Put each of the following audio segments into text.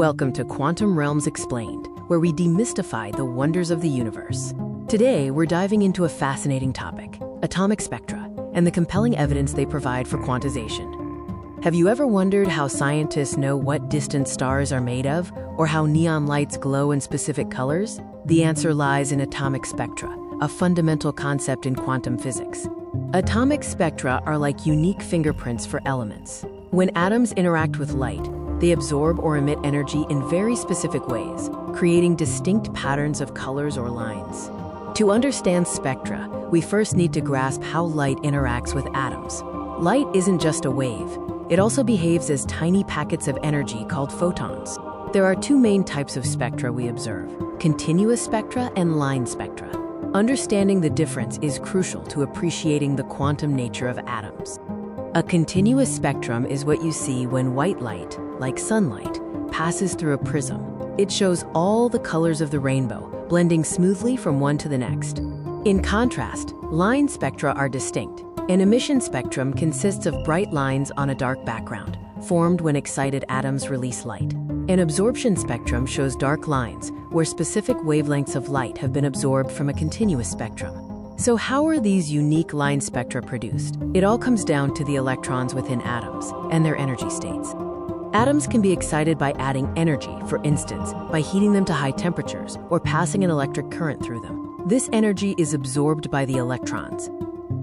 Welcome to Quantum Realms Explained, where we demystify the wonders of the universe. Today, we're diving into a fascinating topic, atomic spectra, and the compelling evidence they provide for quantization. Have you ever wondered how scientists know what distant stars are made of, or how neon lights glow in specific colors? The answer lies in atomic spectra, a fundamental concept in quantum physics. Atomic spectra are like unique fingerprints for elements. When atoms interact with light, they absorb or emit energy in very specific ways, creating distinct patterns of colors or lines. To understand spectra, we first need to grasp how light interacts with atoms. Light isn't just a wave. It also behaves as tiny packets of energy called photons. There are two main types of spectra we observe: continuous spectra and line spectra. Understanding the difference is crucial to appreciating the quantum nature of atoms. A continuous spectrum is what you see when white light, like sunlight, passes through a prism. It shows all the colors of the rainbow, blending smoothly from one to the next. In contrast, line spectra are distinct. An emission spectrum consists of bright lines on a dark background, formed when excited atoms release light. An absorption spectrum shows dark lines, where specific wavelengths of light have been absorbed from a continuous spectrum. So how are these unique line spectra produced? It all comes down to the electrons within atoms and their energy states. Atoms can be excited by adding energy, for instance, by heating them to high temperatures or passing an electric current through them. This energy is absorbed by the electrons.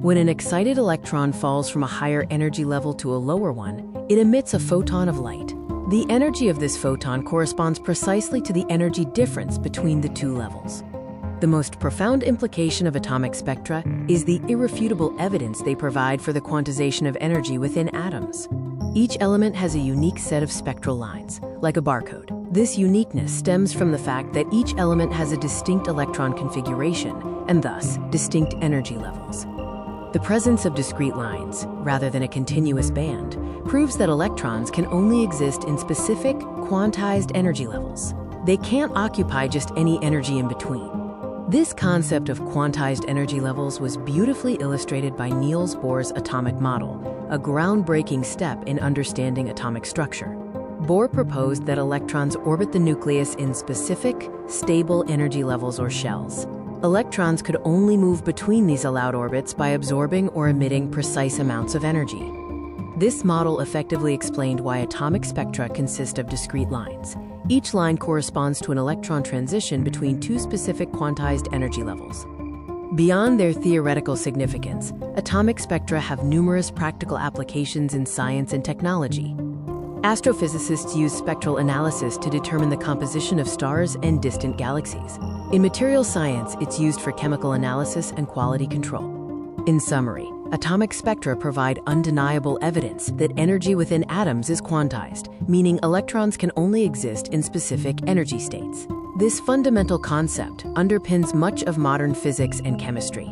When an excited electron falls from a higher energy level to a lower one, it emits a photon of light. The energy of this photon corresponds precisely to the energy difference between the two levels. The most profound implication of atomic spectra is the irrefutable evidence they provide for the quantization of energy within atoms. Each element has a unique set of spectral lines, like a barcode. This uniqueness stems from the fact that each element has a distinct electron configuration, and thus distinct energy levels. The presence of discrete lines, rather than a continuous band, proves that electrons can only exist in specific, quantized energy levels. They can't occupy just any energy in between. This concept of quantized energy levels was beautifully illustrated by Niels Bohr's atomic model, a groundbreaking step in understanding atomic structure. Bohr proposed that electrons orbit the nucleus in specific, stable energy levels or shells. Electrons could only move between these allowed orbits by absorbing or emitting precise amounts of energy. This model effectively explained why atomic spectra consist of discrete lines. Each line corresponds to an electron transition between two specific quantized energy levels. Beyond their theoretical significance, atomic spectra have numerous practical applications in science and technology. Astrophysicists use spectral analysis to determine the composition of stars and distant galaxies. In material science, it's used for chemical analysis and quality control. In summary, atomic spectra provide undeniable evidence that energy within atoms is quantized, meaning electrons can only exist in specific energy states. This fundamental concept underpins much of modern physics and chemistry.